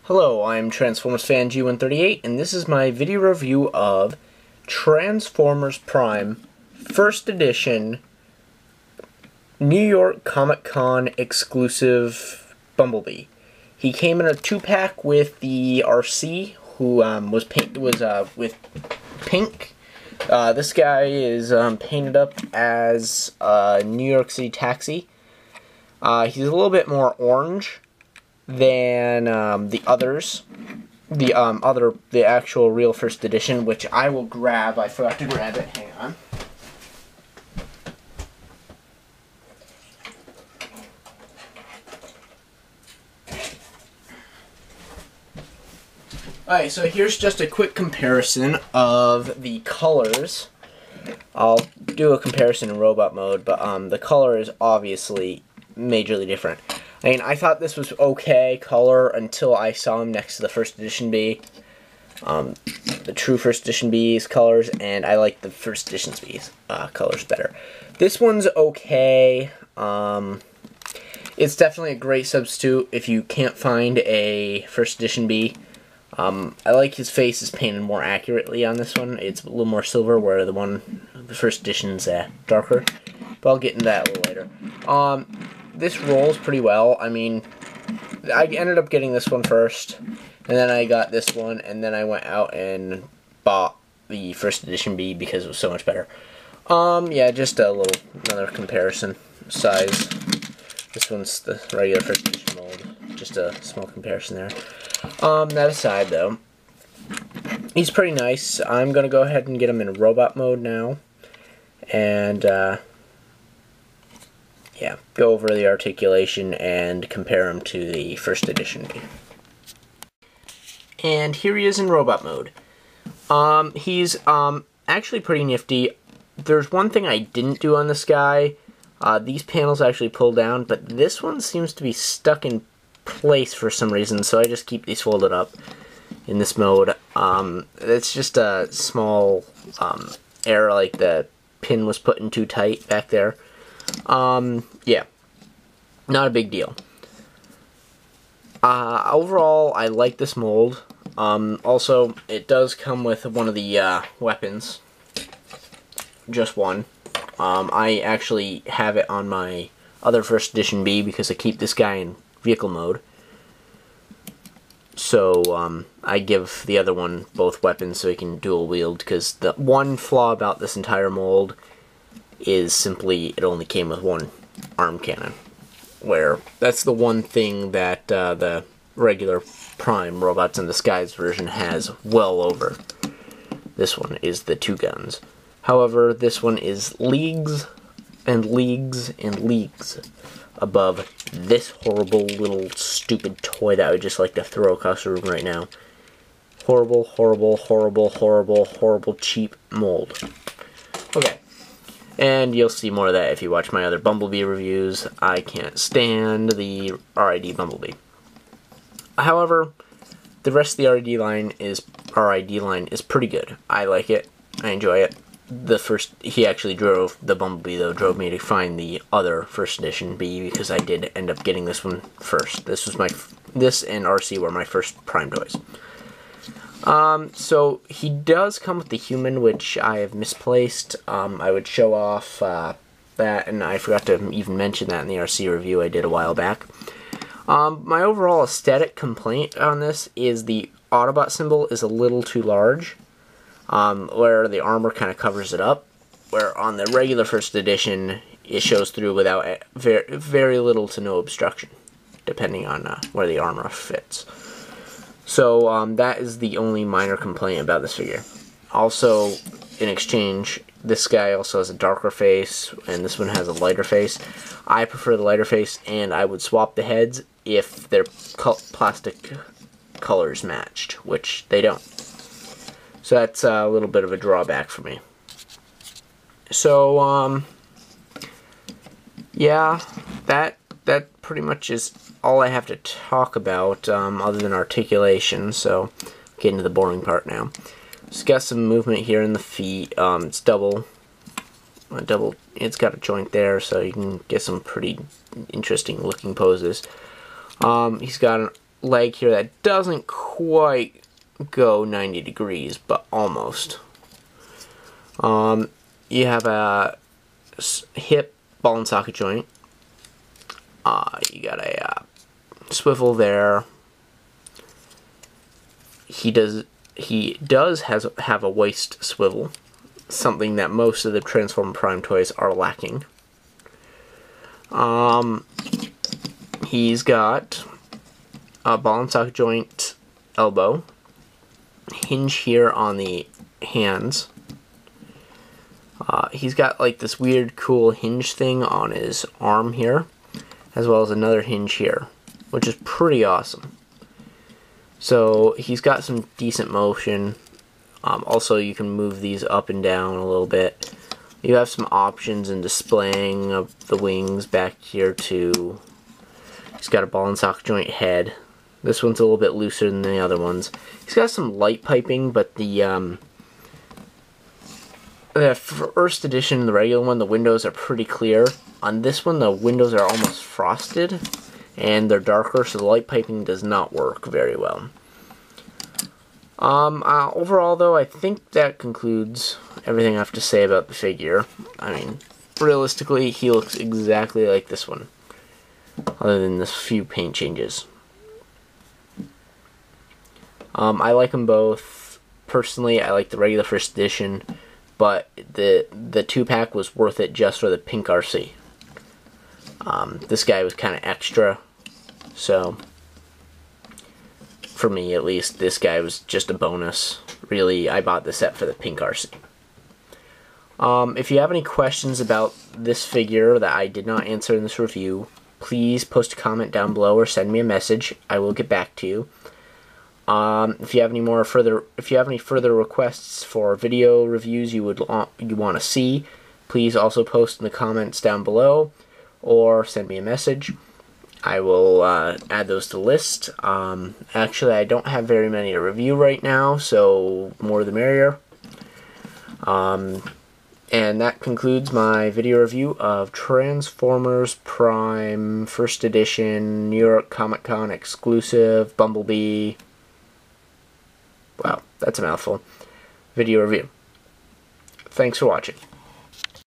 Hello, I'm Transformers fan G138, and this is my video review of Transformers Prime First Edition New York Comic Con exclusive Bumblebee. He came in a 2-pack with the RC, who was with pink. This guy is painted up as a New York City taxi. He's a little bit more orange than the others, the actual real first edition, which I will grab. I forgot to grab it. Hang on. Alright, so here's just a quick comparison of the colors. I'll do a comparison in robot mode, but the color is obviously majorly different. I mean, I thought this was okay color until I saw him next to the first edition B. The true first edition B's colors, and I like the first edition's B's colors better. This one's okay. It's definitely a great substitute if you can't find a first edition B. I like his face is painted more accurately on this one. It's a little more silver, where the first edition's darker. But I'll get into that a little later. This rolls pretty well. I mean, I ended up getting this one first, and then I got this one, and then I went out and bought the first edition B because it was so much better. Yeah, just another comparison. Size. This one's the regular first edition mold. Just a small comparison there. That aside, though, he's pretty nice. I'm gonna go ahead and get him in robot mode now, and yeah, go over the articulation and compare him to the first edition. And here he is in robot mode. He's actually pretty nifty. There's one thing I didn't do on this guy. These panels actually pull down, but this one seems to be stuck in place for some reason, so I just keep these folded up in this mode. It's just a small error, like the pin was put in too tight back there. Yeah, not a big deal. Overall, I like this mold. Also, it does come with one of the weapons. Just one. I actually have it on my other first edition B because I keep this guy in vehicle mode. So, I give the other one both weapons so he can dual wield, because the one flaw about this entire mold is simply it only came with one arm cannon, where that's the one thing that the regular Prime Robots in the Skies version has well over. This one is the 2 guns. However, this one is leagues and leagues and leagues above this horrible little stupid toy that I would just like to throw across the room right now. Horrible, horrible, horrible, horrible, horrible cheap mold. Okay. And you'll see more of that if you watch my other Bumblebee reviews. I can't stand the RID Bumblebee. However, the rest of the RID line is pretty good. I like it. I enjoy it. He actually drove the Bumblebee, though, drove me to find the other first edition B, because I did end up getting this one first. This and RC were my first Prime toys. So he does come with the human, which I have misplaced. I would show off that, and I forgot to even mention that in the RC review I did a while back. My overall aesthetic complaint on this is the Autobot symbol is a little too large, where the armor kind of covers it up, where on the regular first edition it shows through without very little to no obstruction, depending on where the armor fits. So, that is the only minor complaint about this figure. Also, in exchange, this guy also has a darker face, and this one has a lighter face. I prefer the lighter face, and I would swap the heads if their plastic colors matched, which they don't. So that's a little bit of a drawback for me. So, yeah, that pretty much is all I have to talk about, other than articulation, so get into the boring part now. It's got some movement here in the feet. It's it's got a joint there, so you can get some pretty interesting looking poses. He's got leg here that doesn't quite go 90 degrees, but almost. You have a hip ball and socket joint. You got a swivel there. He does have a waist swivel, something that most of the Transformer Prime toys are lacking. He's got a ball and socket joint elbow, hinge here on the hands. He's got like this weird cool hinge thing on his arm here, as well as another hinge here, which is pretty awesome. So he's got some decent motion. Also, you can move these up and down a little bit. You have some options in displaying of the wings back here too. He's got a ball and socket joint head. This one's a little bit looser than the other ones. He's got some light piping, but the first edition, the regular one, the windows are pretty clear. On this one, the windows are almost frosted, and they're darker, so the light piping does not work very well. Overall, though, I think that concludes everything I have to say about the figure. I mean, realistically, he looks exactly like this one, other than this few paint changes. I like them both. Personally, I like the regular first edition, but the 2-pack was worth it just for the pink RC. This guy was kind of extra, so for me at least, this guy was just a bonus. Really, I bought the set for the pink RC. If you have any questions about this figure that I did not answer in this review, please post a comment down below or send me a message. I will get back to you. If you have any further requests for video reviews you want to see, please also post in the comments down below or send me a message. I will add those to the list. Actually, I don't have very many to review right now, so more the merrier. And that concludes my video review of Transformers Prime First Edition New York Comic Con exclusive Bumblebee. Wow, that's a mouthful. Video review. Thanks for watching.